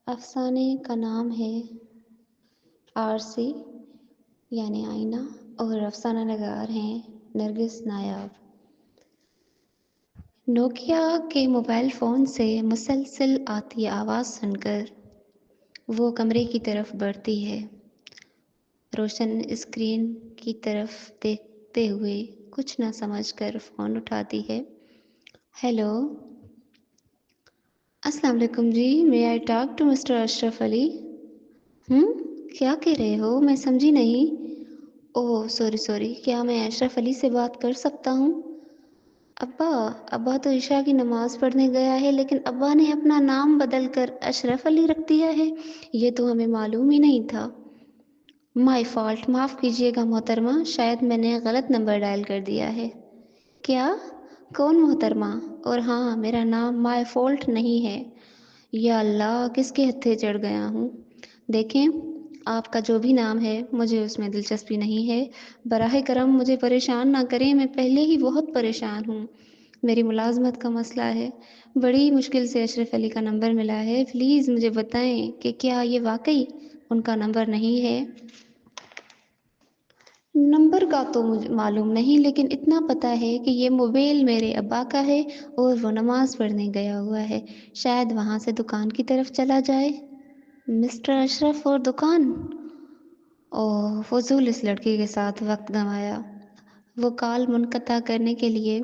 افسانے کا نام ہے آرسی یعنی آئینہ اور افسانہ نگار ہیں نرگس نایاب۔ نوکیا کے موبائل فون سے مسلسل آتی آواز سن کر وہ کمرے کی طرف بڑھتی ہے، روشن اسکرین کی طرف دیکھتے ہوئے کچھ نہ سمجھ کر فون اٹھاتی ہے۔ ہیلو، السلام علیکم جی، may I talk to mister Ashraf Ali? کیا کہہ رہے ہو؟ میں سمجھی نہیں۔ اوہ سوری، کیا میں اشرف علی سے بات کر سکتا ہوں؟ ابا تو عشاء کی نماز پڑھنے گیا ہے، لیکن ابا نے اپنا نام بدل کر اشرف علی رکھ دیا ہے، یہ تو ہمیں معلوم ہی نہیں تھا۔ مائی فالٹ، معاف کیجیے گا محترمہ، شاید میں نے غلط نمبر ڈائل کر دیا ہے۔ کیا؟ کون محترمہ؟ اور ہاں، میرا نام مائی فالٹ نہیں ہے۔ یا اللہ، کس کے ہتھے چڑھ گیا ہوں؟ دیکھیں، آپ کا جو بھی نام ہے مجھے اس میں دلچسپی نہیں ہے، براہ کرم مجھے پریشان نہ کریں، میں پہلے ہی بہت پریشان ہوں، میری ملازمت کا مسئلہ ہے، بڑی مشکل سے اشرف علی کا نمبر ملا ہے، پلیز مجھے بتائیں کہ کیا یہ واقعی ان کا نمبر نہیں ہے؟ نمبر کا تو مجھے معلوم نہیں، لیکن اتنا پتہ ہے کہ یہ موبائل میرے ابا کا ہے اور وہ نماز پڑھنے گیا ہوا ہے، شاید وہاں سے دکان کی طرف چلا جائے۔ مسٹر اشرف اور دکان؟ اوہ، فضول اس لڑکی کے ساتھ وقت گنوایا۔ وہ کال منقطع کرنے کے لیے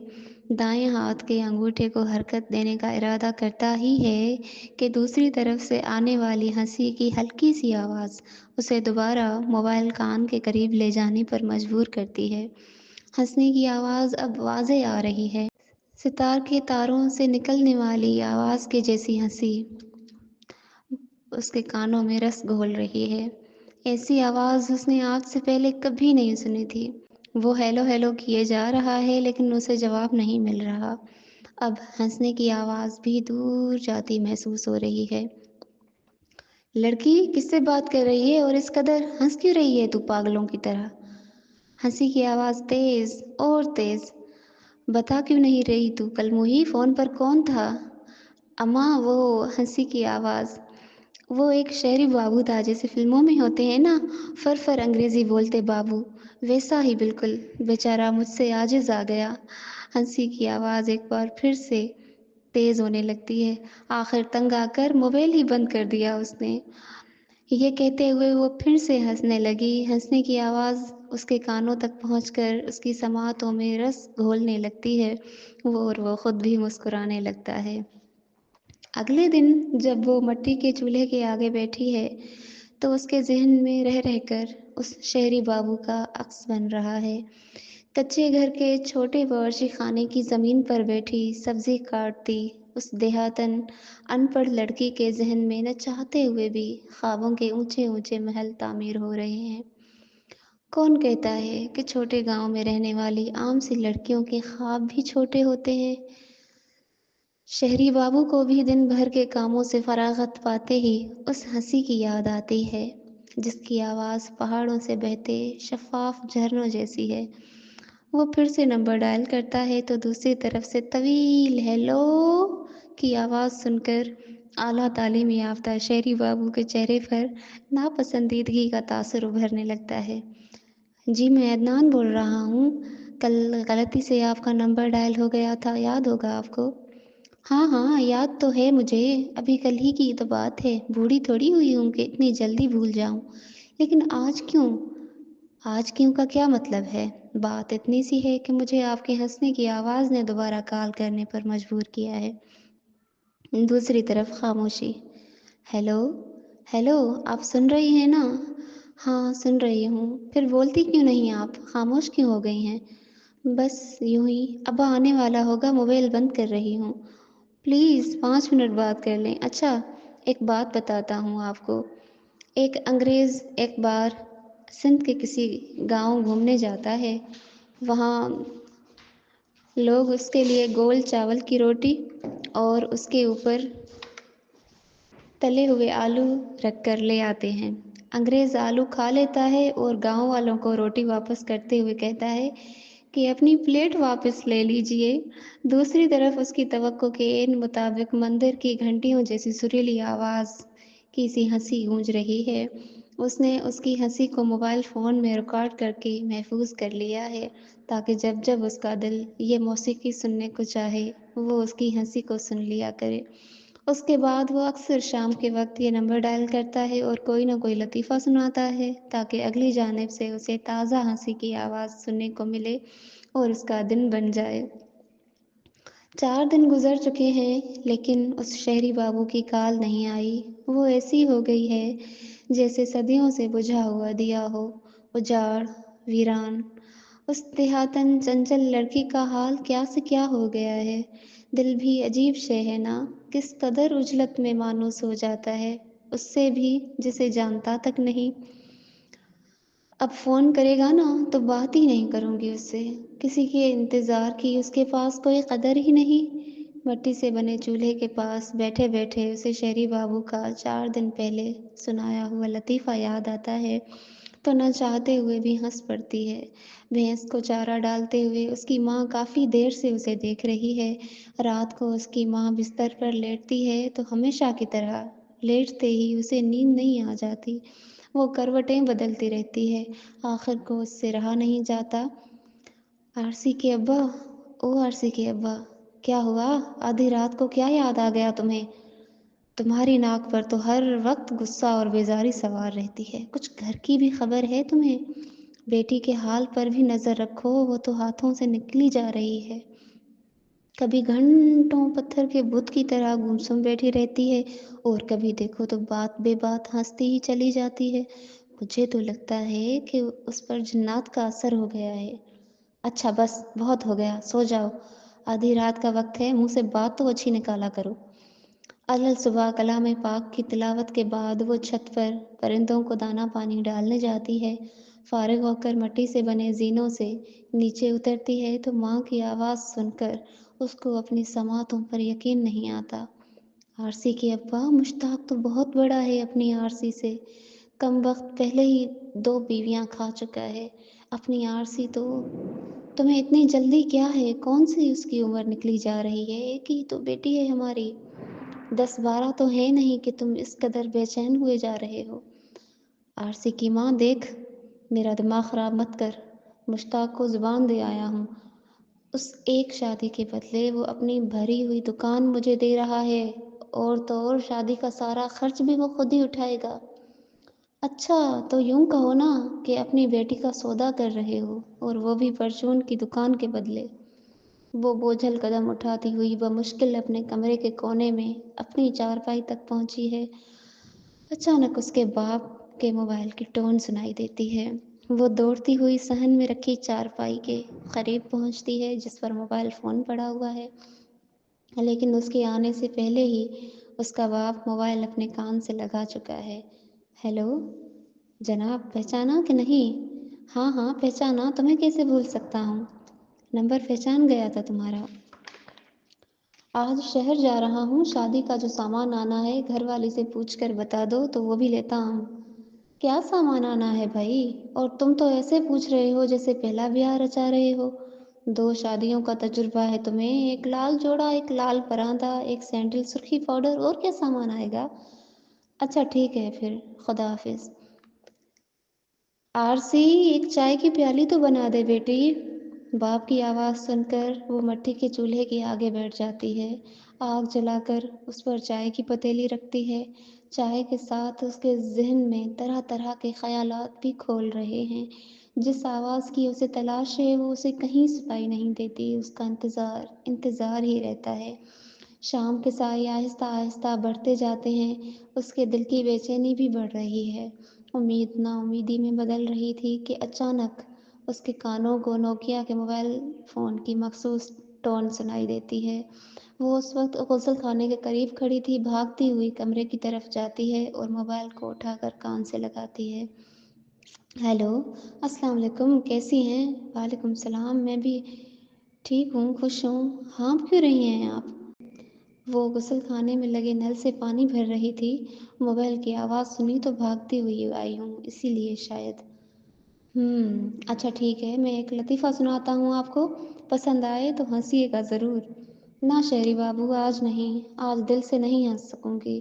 دائیں ہاتھ کے انگوٹھے کو حرکت دینے کا ارادہ کرتا ہی ہے کہ دوسری طرف سے آنے والی ہنسی کی ہلکی سی آواز اسے دوبارہ موبائل کان کے قریب لے جانے پر مجبور کرتی ہے۔ ہنسنے کی آواز اب واضح آ رہی ہے، ستار کے تاروں سے نکلنے والی آواز کے جیسی ہنسی اس کے کانوں میں رس گھول رہی ہے۔ ایسی آواز اس نے آج سے پہلے کبھی نہیں سنی تھی۔ وہ ہیلو ہیلو کیے جا رہا ہے لیکن اسے جواب نہیں مل رہا۔ اب ہنسنے کی آواز بھی دور جاتی محسوس ہو رہی ہے۔ لڑکی کس سے بات کر رہی ہے اور اس قدر ہنس کیوں رہی ہے تو پاگلوں کی طرح؟ ہنسی کی آواز تیز اور تیز۔ بتا کیوں نہیں رہی تو؟ کل موہی فون پر کون تھا؟ اماں، وہ ہنسی کی آواز، وہ ایک شہری بابو تھا جیسے فلموں میں ہوتے ہیں نا، فر انگریزی بولتے بابو، ویسا ہی بالکل، بیچارہ مجھ سے عاجز آ گیا۔ ہنسی کی آواز ایک بار پھر سے تیز ہونے لگتی ہے۔ آخر تنگ آ کر موبائل ہی بند کر دیا اس نے، یہ کہتے ہوئے وہ پھر سے ہنسنے لگی۔ ہنسنے کی آواز اس کے کانوں تک پہنچ کر اس کی سماعتوں میں رس گھولنے لگتی ہے، وہ خود بھی مسکرانے لگتا ہے۔ اگلے دن جب وہ مٹی کے چولہے کے آگے بیٹھی ہے تو اس کے ذہن میں رہ رہ کر اس شہری بابو کا عکس بن رہا ہے، کچے گھر کے چھوٹے باورچی خانے کی زمین پر بیٹھی سبزی کاٹتی اس دیہاتن ان پڑھ لڑکی کے ذہن میں نہ چاہتے ہوئے بھی خوابوں کے اونچے اونچے محل تعمیر ہو رہے ہیں۔ کون کہتا ہے کہ چھوٹے گاؤں میں رہنے والی عام سی لڑکیوں کے خواب بھی چھوٹے ہوتے ہیں؟ شہری بابو کو بھی دن بھر کے کاموں سے فراغت پاتے ہی اس ہنسی کی یاد آتی ہے جس کی آواز پہاڑوں سے بہتے شفاف جھرنوں جیسی ہے۔ وہ پھر سے نمبر ڈائل کرتا ہے تو دوسری طرف سے طویل ہیلو کی آواز سن کر اعلیٰ تعلیم یافتہ شہری بابو کے چہرے پر ناپسندیدگی کا تاثر ابھرنے لگتا ہے۔ جی، میں عدنان بول رہا ہوں، کل غلطی سے آپ کا نمبر ڈائل ہو گیا تھا، یاد ہوگا آپ کو؟ ہاں یاد تو ہے مجھے، ابھی کل ہی کی تو بات ہے، بوڑھی تھوڑی ہوئی ہوں کہ اتنی جلدی بھول جاؤں، لیکن آج کیوں؟ آج کیوں کا کیا مطلب ہے؟ بات اتنی سی ہے کہ مجھے آپ کے ہنسنے کی آواز نے دوبارہ کال کرنے پر مجبور کیا ہے۔ دوسری طرف خاموشی۔ ہیلو، آپ سن رہی ہیں نا؟ ہاں سن رہی ہوں، پھر بولتی کیوں نہیں آپ؟ خاموش کیوں ہو گئی ہیں؟ بس یوں ہی، ابا آنے والا ہوگا، موبائل بند کر رہی ہوں، پلیز 5 منٹ بات کر لیں۔ اچھا، ایک بات بتاتا ہوں آپ کو، ایک انگریز ایک بار سندھ کے کسی گاؤں گھومنے جاتا ہے، وہاں لوگ اس کے لیے گول چاول کی روٹی اور اس کے اوپر تلے ہوئے آلو رکھ کر لے آتے ہیں۔ انگریز آلو کھا لیتا ہے اور گاؤں والوں کو روٹی واپس کرتے ہوئے کہتا ہے کہ اپنی پلیٹ واپس لے لیجئے۔ دوسری طرف اس کی توقع کے عین مطابق مندر کی گھنٹیوں جیسی سریلی آواز کی سی ہنسی گونج رہی ہے۔ اس نے اس کی ہنسی کو موبائل فون میں ریکارڈ کر کے محفوظ کر لیا ہے تاکہ جب جب اس کا دل یہ موسیقی سننے کو چاہے وہ اس کی ہنسی کو سن لیا کرے۔ اس کے بعد وہ اکثر شام کے وقت یہ نمبر ڈائل کرتا ہے اور کوئی نہ کوئی لطیفہ سناتا ہے تاکہ اگلی جانب سے اسے تازہ ہنسی کی آواز سننے کو ملے اور اس کا دن بن جائے۔ 4 دن گزر چکے ہیں لیکن اس شہری بابو کی کال نہیں آئی۔ وہ ایسی ہو گئی ہے جیسے صدیوں سے بجھا ہوا دیا ہو، اجاڑ، ویران۔ اس دیہاتن چنچل لڑکی کا حال کیا سے کیا ہو گیا ہے۔ دل بھی عجیب شے ہے نا، کس قدر عجلت میں مانوس ہو جاتا ہے، اس سے بھی جسے جانتا تک نہیں۔ اب فون کرے گا نا تو بات ہی نہیں کروں گی اس سے، کسی کے انتظار کی اس کے پاس کوئی قدر ہی نہیں۔ مٹی سے بنے چولہے کے پاس بیٹھے بیٹھے اسے شہری بابو کا 4 دن پہلے سنایا ہوا لطیفہ یاد آتا ہے تو نہ چاہتے ہوئے بھی ہنس پڑتی ہے۔ بھینس کو چارہ ڈالتے ہوئے اس کی ماں کافی دیر سے اسے دیکھ رہی ہے۔ رات کو اس کی ماں بستر پر لیٹتی ہے تو ہمیشہ کی طرح لیٹتے ہی اسے نیند نہیں آ جاتی، وہ کروٹیں بدلتی رہتی ہے۔ آخر کو اس سے رہا نہیں جاتا۔ آرسی کے ابا، او آرسی کے ابا، کیا ہوا؟ آدھی رات کو کیا یاد آ گیا تمہیں؟ تمہاری ناک پر تو ہر وقت غصہ اور بیزاری سوار رہتی ہے، کچھ گھر کی بھی خبر ہے تمہیں؟ بیٹی کے حال پر بھی نظر رکھو، وہ تو ہاتھوں سے نکلی جا رہی ہے۔ کبھی گھنٹوں پتھر کے بت کی طرح گمسم بیٹھی رہتی ہے اور کبھی دیکھو تو بات بے بات ہنستی ہی چلی جاتی ہے۔ مجھے تو لگتا ہے کہ اس پر جنات کا اثر ہو گیا ہے۔ اچھا بس بہت ہو گیا، سو جاؤ، آدھی رات کا وقت ہے، منہ سے بات تو اچھی نکالا کرو۔ صبح کلام پاک کی تلاوت کے بعد وہ چھت پر پرندوں کو دانہ پانی ڈالنے جاتی ہے۔ فارغ ہو کر مٹی سے بنے زینوں سے نیچے اترتی ہے تو ماں کی آواز سن کر اس کو اپنی سماعتوں پر یقین نہیں آتا۔ آرسی کے ابا، مشتاق تو بہت بڑا ہے اپنی آرسی سے، کم وقت پہلے ہی 2 بیویاں کھا چکا ہے۔ اپنی آرسی تو تمہیں اتنی جلدی کیا ہے؟ کون سی اس کی عمر نکلی جا رہی ہے؟ ایک ہی تو بیٹی ہے ہماری، 10-12 تو ہے نہیں کہ تم اس قدر بے چین ہوئے جا رہے ہو۔ آرسی کی ماں، دیکھ، میرا دماغ خراب مت کر، مشتاق کو زبان دے آیا ہوں، اس ایک شادی کے بدلے وہ اپنی بھری ہوئی دکان مجھے دے رہا ہے، اور تو اور شادی کا سارا خرچ بھی وہ خود ہی اٹھائے گا۔ اچھا تو یوں کہو نا کہ اپنی بیٹی کا سودا کر رہے ہو، اور وہ بھی پرچون کی دکان کے بدلے۔ وہ بوجھل قدم اٹھاتی ہوئی بمشکل اپنے کمرے کے کونے میں اپنی چارپائی تک پہنچی ہے۔ اچانک اس کے باپ کے موبائل کی ٹون سنائی دیتی ہے۔ وہ دوڑتی ہوئی صحن میں رکھی چارپائی کے قریب پہنچتی ہے جس پر موبائل فون پڑا ہوا ہے، لیکن اس کے آنے سے پہلے ہی اس کا باپ موبائل اپنے کان سے لگا چکا ہے۔ ہیلو جناب، پہچانا کہ نہیں؟ ہاں ہاں پہچانا، تمہیں کیسے بھول سکتا ہوں، نمبر پہچان گیا تھا تمہارا۔ آج شہر جا رہا ہوں، شادی کا جو سامان آنا ہے گھر والی سے پوچھ کر بتا دو تو وہ بھی لیتا ہوں۔ کیا سامان آنا ہے بھائی؟ اور تم تو ایسے پوچھ رہے ہو جیسے پہلا بیاہ رچا رہے ہو۔ 2 شادیوں کا تجربہ ہے تمہیں، ایک لال جوڑا، ایک لال پراندہ، ایک سینڈل، سرخی پاؤڈر، اور کیا سامان آئے گا؟ اچھا ٹھیک ہے پھر، خدا حافظ۔ آرسی، ایک چائے کی پیالی تو بنا دے بیٹی۔ باپ کی آواز سن کر وہ مٹی کے چولہے کے آگے بیٹھ جاتی ہے، آگ جلا کر اس پر چائے کی پتیلی رکھتی ہے۔ چائے کے ساتھ اس کے ذہن میں طرح طرح کے خیالات بھی کھول رہے ہیں۔ جس آواز کی اسے تلاش ہے وہ اسے کہیں سنائی نہیں دیتی، اس کا انتظار ہی رہتا ہے۔ شام کے سائے آہستہ آہستہ بڑھتے جاتے ہیں، اس کے دل کی بے چینی بھی بڑھ رہی ہے۔ امید نا امیدی میں بدل رہی تھی کہ اچانک اس کے کانوں کو نوکیا کے موبائل فون کی مخصوص ٹون سنائی دیتی ہے۔ وہ اس وقت غسل خانے کے قریب کھڑی تھی، بھاگتی ہوئی کمرے کی طرف جاتی ہے اور موبائل کو اٹھا کر کان سے لگاتی ہے۔ ہیلو، السلام علیکم، کیسی ہیں؟ وعلیکم السلام، میں بھی ٹھیک ہوں، خوش ہوں۔ ہانپ کیوں رہی ہیں آپ؟ وہ غسل خانے میں لگے نل سے پانی بھر رہی تھی، موبائل کی آواز سنی تو بھاگتی ہوئی آئی ہوں، اسی لیے شاید۔ اچھا ٹھیک ہے، میں ایک لطیفہ سناتا ہوں آپ کو، پسند آئے تو ہنسیے گا ضرور۔ نہ شہری بابو، آج نہیں، آج دل سے نہیں ہنس سکوں گی۔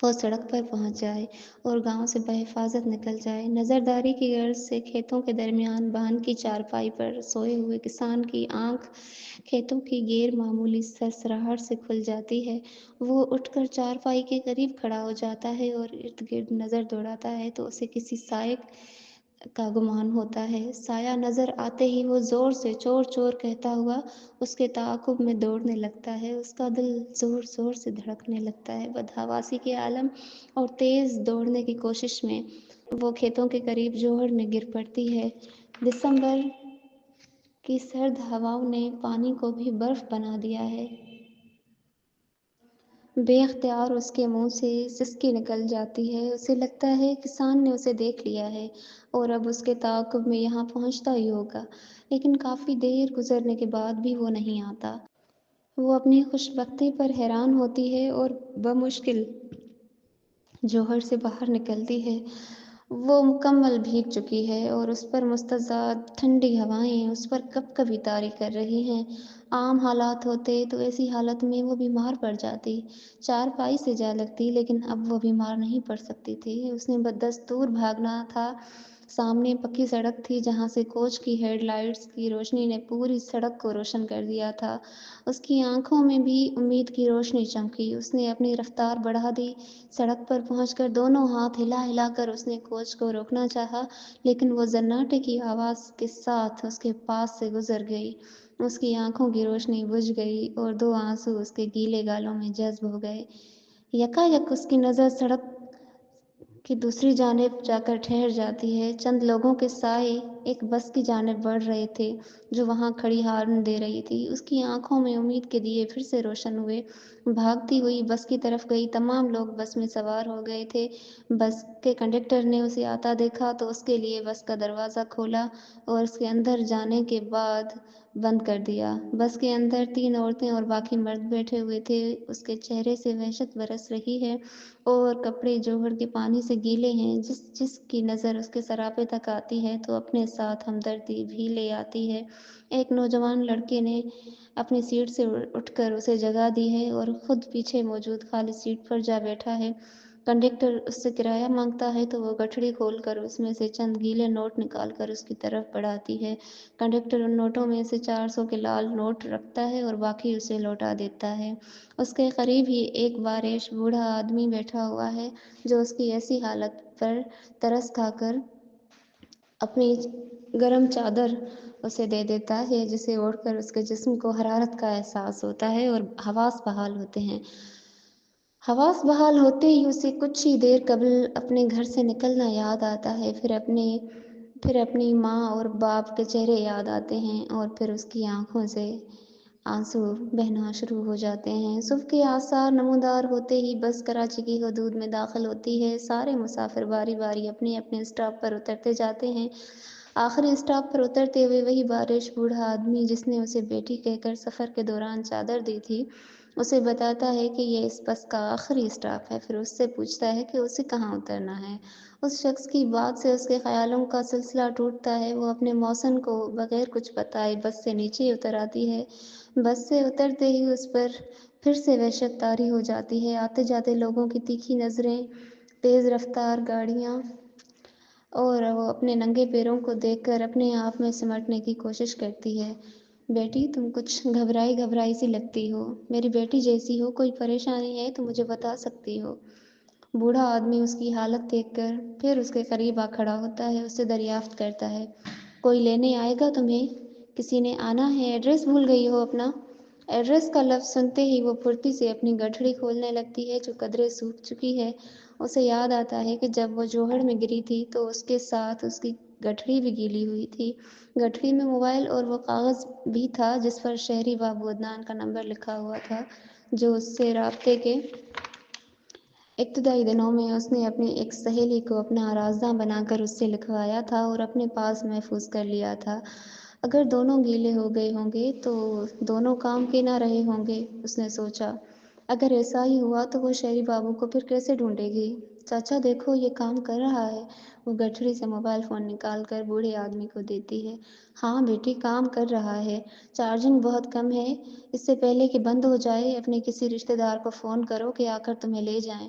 وہ سڑک پر پہنچ جائے اور گاؤں سے بحفاظت نکل جائے۔ نظرداری کی غرض سے کھیتوں کے درمیان باندھ کی چارپائی پر سوئے ہوئے کسان کی آنکھ کھیتوں کی غیر معمولی سرسراہٹ سے کھل جاتی ہے۔ وہ اٹھ کر چارپائی کے قریب کھڑا ہو جاتا ہے اور ارد گرد نظر دوڑاتا ہے تو اسے کسی سائے کا گمان ہوتا ہے۔ سایہ نظر آتے ہی وہ زور سے چور چور کہتا ہوا اس کے تعاقب میں دوڑنے لگتا ہے۔ اس کا دل زور زور سے دھڑکنے لگتا ہے۔ بدحواسی کے عالم اور تیز دوڑنے کی کوشش میں وہ کھیتوں کے قریب جوہڑ میں گر پڑتی ہے۔ دسمبر کی سرد ہواؤں نے پانی کو بھی برف بنا دیا ہے۔ بے اختیار اس کے منہ سے سسکی نکل جاتی ہے۔ اسے لگتا ہے کسان نے اسے دیکھ لیا ہے اور اب اس کے تعاقب میں یہاں پہنچتا ہی ہوگا، لیکن کافی دیر گزرنے کے بعد بھی وہ نہیں آتا۔ وہ اپنی خوش بختی پر حیران ہوتی ہے اور بمشکل جوہر سے باہر نکلتی ہے۔ وہ مکمل بھیگ چکی ہے اور اس پر مستزاد ٹھنڈی ہوائیں اس پر کپ کپی طاری کر رہی ہیں۔ عام حالات ہوتے تو ایسی حالت میں وہ بیمار پڑ جاتی، چارپائی سے جا لگتی، لیکن اب وہ بیمار نہیں پڑ سکتی تھی۔ اس نے بدستور بھاگنا تھا۔ سامنے پکی سڑک تھی جہاں سے کوچ کی ہیڈ لائٹس کی روشنی نے پوری سڑک کو روشن کر دیا تھا۔ اس کی آنکھوں میں بھی امید کی روشنی چمکی۔ اس نے اپنی رفتار بڑھا دی۔ سڑک پر پہنچ کر دونوں ہاتھ ہلا ہلا کر اس نے کوچ کو روکنا چاہا، لیکن وہ زناٹے کی آواز کے ساتھ اس کے پاس سے گزر گئی۔ اس کی آنکھوں کی روشنی بجھ گئی اور دو آنسو اس کے گیلے گالوں میں جذب ہو گئے۔ یکایک اس کی نظر سڑک کی دوسری جانب جا کر ٹھہر جاتی ہے۔ چند لوگوں کے سائے ایک بس کی جانب بڑھ رہے تھے جو وہاں کھڑی ہارن دے رہی تھی۔ اس کی آنکھوں میں امید کے دیے پھر سے روشن ہوئے۔ بھاگتی ہوئی بس کی طرف گئی۔ تمام لوگ بس میں سوار ہو گئے تھے۔ بس کے کنڈکٹر نے اسے آتا دیکھا تو اس کے لیے بس کا دروازہ کھولا اور اس کے اندر جانے کے بعد بند کر دیا۔ بس کے اندر 3 عورتیں اور باقی مرد بیٹھے ہوئے تھے۔ اس کے چہرے سے وحشت برس رہی ہے اور کپڑے جوہر کے پانی سے گیلے ہیں۔ جس کی نظر اس کے سراپے تک آتی ہے تو اپنے ساتھ ہمدردی بھی لے آتی ہے۔ ایک نوجوان لڑکے نے اپنی سیٹ سے اٹھ کر اسے جگہ دی ہے اور خود پیچھے موجود خالی سیٹ پر جا بیٹھا ہے۔ کنڈکٹر اس سے کرایہ مانگتا ہے تو وہ گٹھڑی کھول کر اس میں سے چند گیلے نوٹ نکال کر اس کی طرف بڑھاتی ہے۔ کنڈکٹر ان نوٹوں میں سے 400 کے لال نوٹ رکھتا ہے اور باقی اسے لوٹا دیتا ہے۔ اس کے قریب ہی ایک باریش بوڑھا آدمی بیٹھا ہوا ہے جو اس کی ایسی حالت پر ترس کھا کر اپنی گرم چادر اسے دے دیتا ہے جسے اوڑھ کر اس کے جسم کو حرارت کا احساس ہوتا ہے اور حواس بحال ہوتے ہیں۔ حواس بحال ہوتے ہی اسے کچھ ہی دیر قبل اپنے گھر سے نکلنا یاد آتا ہے، پھر اپنی ماں اور باپ کے چہرے یاد آتے ہیں اور پھر اس کی آنکھوں سے آنسو بہنا شروع ہو جاتے ہیں۔ صبح کے آثار نمودار ہوتے ہی بس کراچی کی حدود میں داخل ہوتی ہے۔ سارے مسافر باری باری اپنے اپنے اسٹاپ پر اترتے جاتے ہیں۔ آخری اسٹاپ پر اترتے ہوئے وہی باریش بوڑھا آدمی جس نے اسے بیٹی کہہ کر سفر کے دوران چادر دی تھی اسے بتاتا ہے کہ یہ اس بس کا آخری اسٹاپ ہے۔ پھر اس سے پوچھتا ہے کہ اسے کہاں اترنا ہے۔ اس شخص کی بات سے اس کے خیالوں کا سلسلہ ٹوٹتا ہے۔ وہ اپنے موزن کو بغیر کچھ بتائے بس سے نیچے اتر آتی ہے۔ بس سے اترتے ہی اس پر پھر سے وحشت طاری ہو جاتی ہے۔ آتے جاتے لوگوں کی تیکھی نظریں، تیز رفتار گاڑیاں اور وہ اپنے ننگے پیروں کو دیکھ کر اپنے آپ میں سمٹنے کی کوشش کرتی ہے۔ بیٹی تم کچھ گھبرائی سی لگتی ہو، میری بیٹی جیسی ہو، کوئی پریشانی ہے تو مجھے بتا سکتی ہو۔ بوڑھا آدمی اس کی حالت دیکھ کر پھر اس کے قریب آ کھڑا ہوتا ہے، اس سے دریافت کرتا ہے کوئی لینے آئے گا تمہیں؟ کسی نے آنا ہے؟ ایڈریس بھول گئی ہو اپنا؟ ایڈریس کا لفظ سنتے ہی وہ پھرتی سے اپنی گٹھڑی کھولنے لگتی ہے جو قدرے سوکھ چکی ہے۔ اسے یاد آتا ہے کہ جب وہ جوہڑ میں گری تھی تو اس کے ساتھ اس کی گٹھڑی بھی گیلی ہوئی تھی۔ گٹھڑی میں موبائل اور وہ کاغذ بھی تھا جس پر شہری بابو عدنان کا نمبر لکھا ہوا تھا جو اس سے رابطے کے ابتدائی دنوں میں اس نے اپنی ایک سہیلی کو اپنا رازداں بنا کر اس سے لکھوایا تھا اور اپنے پاس محفوظ کر لیا تھا۔ اگر دونوں گیلے ہو گئے ہوں گے تو دونوں کام کے نہ رہے ہوں گے، اس نے سوچا۔ اگر ایسا ہی ہوا تو وہ شہری بابو کو پھر کیسے ڈھونڈے گی؟ چاچا دیکھو یہ کام کر رہا ہے۔ وہ گٹھڑی سے موبائل فون نکال کر بوڑھے آدمی کو دیتی ہے۔ ہاں بیٹی کام کر رہا ہے، چارجنگ بہت کم ہے، اس سے پہلے کہ بند ہو جائے اپنے کسی رشتہ دار کو فون کرو کہ آ کر تمہیں لے جائیں۔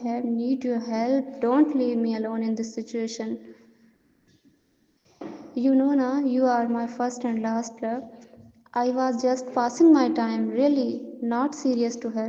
have need your help. Don't leave me alone in this situation. You know na, you are my first and last love. I was just passing my time, really, not serious to her.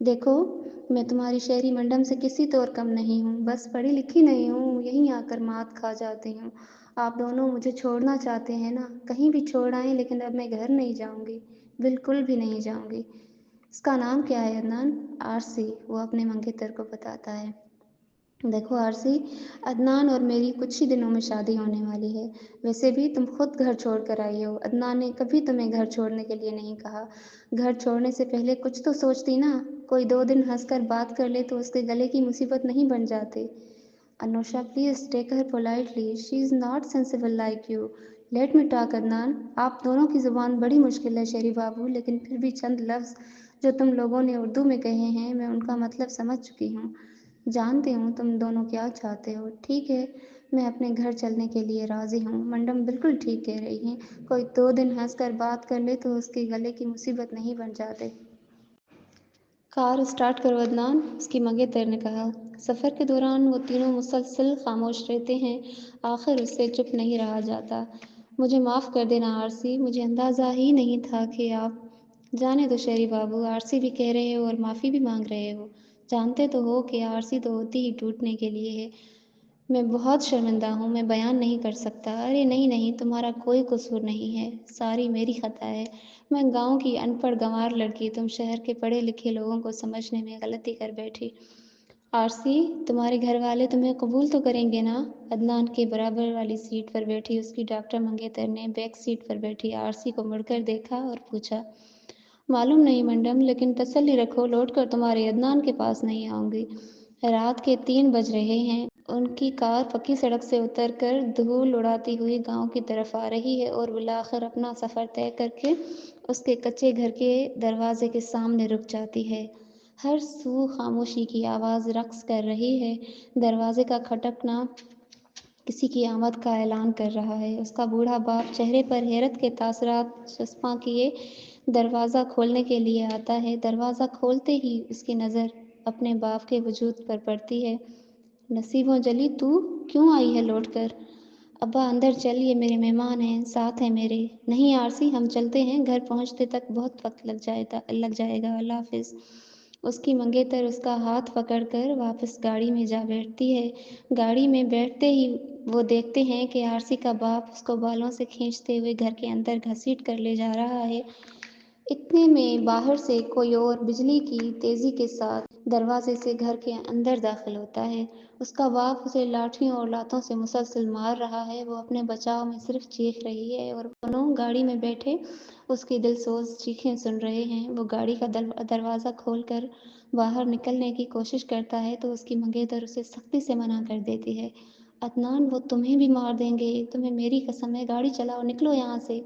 دیکھو، میں تمہاری شہری منڈم سے کسی طور کم نہیں ہوں، بس پڑھی لکھی نہیں ہوں، یہیں آ کر مات کھا جاتی ہوں۔ آپ دونوں مجھے چھوڑنا چاہتے ہیں نا؟ کہیں بھی چھوڑ آئیں، لیکن اب میں گھر نہیں جاؤں گی، بالکل بھی نہیں جاؤں گی۔ اس کا نام کیا ہے عدنان؟ آرسی، وہ اپنے منگیتر کو بتاتا ہے۔ دیکھو آرسی، عدنان اور میری کچھ ہی دنوں میں شادی ہونے والی ہے۔ ویسے بھی تم خود گھر چھوڑ کر آئی ہو، عدنان نے کبھی تمہیں گھر چھوڑنے کے لیے نہیں کہا۔ گھر چھوڑنے سے پہلے کچھ تو سوچتی نا، کوئی 2 دن ہنس کر بات کر لے تو اس کے گلے کی مصیبت نہیں بن جاتے۔ Anusha please take Hare politely, she is not sensible like you. Let me talk Adnan, آپ دونوں کی زبان بڑی مشکل ہے شہری بابو، لیکن پھر بھی چند لفظ جو تم لوگوں نے اردو میں کہے ہیں میں ان کا مطلب سمجھ چکی ہوں۔ جانتی ہوں تم دونوں کیا چاہتے ہو۔ ٹھیک ہے، میں اپنے گھر چلنے کے لیے راضی ہوں۔ منڈم بالکل ٹھیک کہہ رہی ہیں، کوئی 2 دن ہنس کر بات کر لے تو اس کے گلے کی مصیبت نہیں بن جاتے۔ کار اسٹارٹ کرو عدنان، اس کی منگیتر نے کہا۔ سفر کے دوران وہ تینوں مسلسل خاموش رہتے ہیں، آخر اس سے چپ نہیں رہا جاتا۔ مجھے معاف کر دینا آرسی، مجھے اندازہ ہی نہیں تھا کہ آپ… جانے دو شہری بابو، آرسی بھی کہہ رہے ہو اور معافی بھی مانگ رہے ہو۔ جانتے تو ہو کہ آرسی تو ہوتی ہی ٹوٹنے کے لیے ہے۔ میں بہت شرمندہ ہوں، میں بیان نہیں کر سکتا۔ ارے نہیں نہیں، تمہارا کوئی قصور نہیں ہے، ساری میری خطا ہے۔ میں گاؤں کی ان پڑھ گنوار لڑکی، تم شہر کے پڑھے لکھے لوگوں کو سمجھنے میں غلطی کر بیٹھی۔ آرسی، تمہارے گھر والے تمہیں قبول تو کریں گے نا؟ عدنان کے برابر والی سیٹ پر بیٹھی اس کی ڈاکٹر منگیتر نے بیک سیٹ پر بیٹھی آرسی کو مڑ کر دیکھا اور پوچھا۔ معلوم نہیں منڈم، لیکن تسلی رکھو، لوٹ کر تمہارے عدنان کے پاس نہیں آؤں گی۔ رات کے 3 بج رہے ہیں۔ ان کی کار پکی سڑک سے اتر کر دھول اڑاتی ہوئی گاؤں کی طرف آ رہی ہے اور بالآخر اپنا سفر طے کر کے اس کے کچے گھر کے دروازے کے سامنے رک جاتی ہے۔ ہر سو خاموشی کی آواز رقص کر رہی ہے۔ دروازے کا کھٹکنا کسی کی آمد کا اعلان کر رہا ہے۔ اس کا بوڑھا باپ چہرے پر حیرت کے تاثرات چسپاں کیے دروازہ کھولنے کے لیے آتا ہے۔ دروازہ کھولتے ہی اس کی نظر اپنے باپ کے وجود پر پڑتی ہے۔ نصیبوں جلی، تو کیوں آئی ہے لوٹ کر؟ ابا اندر چل، یہ میرے مہمان ہیں، ساتھ ہیں میرے۔ نہیں آرسی، ہم چلتے ہیں، گھر پہنچتے تک بہت وقت لگ جائے گا، اللہ حافظ۔ اس کی منگیتر اس کا ہاتھ پکڑ کر واپس گاڑی میں جا بیٹھتی ہے۔ گاڑی میں بیٹھتے ہی وہ دیکھتے ہیں کہ آرسی کا باپ اس کو بالوں سے کھینچتے ہوئے گھر کے اندر گھسیٹ کر لے جا رہا ہے۔ اتنے میں باہر سے کوئی اور بجلی کی تیزی کے ساتھ دروازے سے گھر کے اندر داخل ہوتا ہے۔ اس کا باپ اسے لاٹھیوں اور لاتوں سے مسلسل مار رہا ہے۔ وہ اپنے بچاؤ میں صرف چیخ رہی ہے اور دونوں گاڑی میں بیٹھے اس کی دلسوز چیخیں سن رہے ہیں۔ وہ گاڑی کا دروازہ کھول کر باہر نکلنے کی کوشش کرتا ہے تو اس کی منگیتر اسے سختی سے منع کر دیتی ہے۔ عدنان، وہ تمہیں بھی مار دیں گے، تمہیں میری قسم ہے، گاڑی چلاؤ، نکلو یہاں سے۔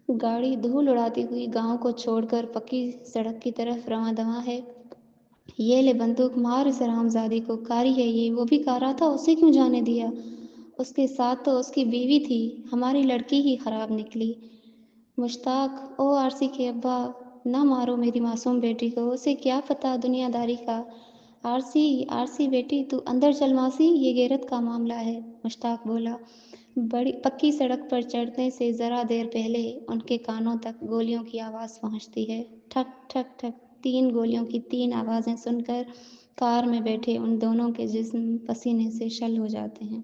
گاڑی دھول اڑاتی ہوئی گاؤں کو چھوڑ کر پکی سڑک کی طرف رواں دواں ہے۔ یہ لے بندوق، مار اس حرامزادی کو، کاری ہے یہ، وہ بھی کارا تھا، اسے کیوں جانے دیا؟ اس کے ساتھ تو اس کی بیوی تھی، ہماری لڑکی ہی خراب نکلی۔ مشتاق، او آرسی کے ابا، نہ مارو میری معصوم بیٹی کو، اسے کیا پتہ دنیا داری کا۔ آرسی بیٹی، تو اندر چل ماسی، یہ غیرت کا معاملہ ہے، مشتاق بولا۔ بڑی پکی سڑک پر چڑھنے سے ذرا دیر پہلے ان کے کانوں تک گولیوں کی آواز پہنچتی ہے۔ ٹھک ٹھک ٹھک، 3 گولیوں کی 3 آوازیں سن کر کار میں بیٹھے ان دونوں کے جسم پسینے سے شل ہو جاتے ہیں۔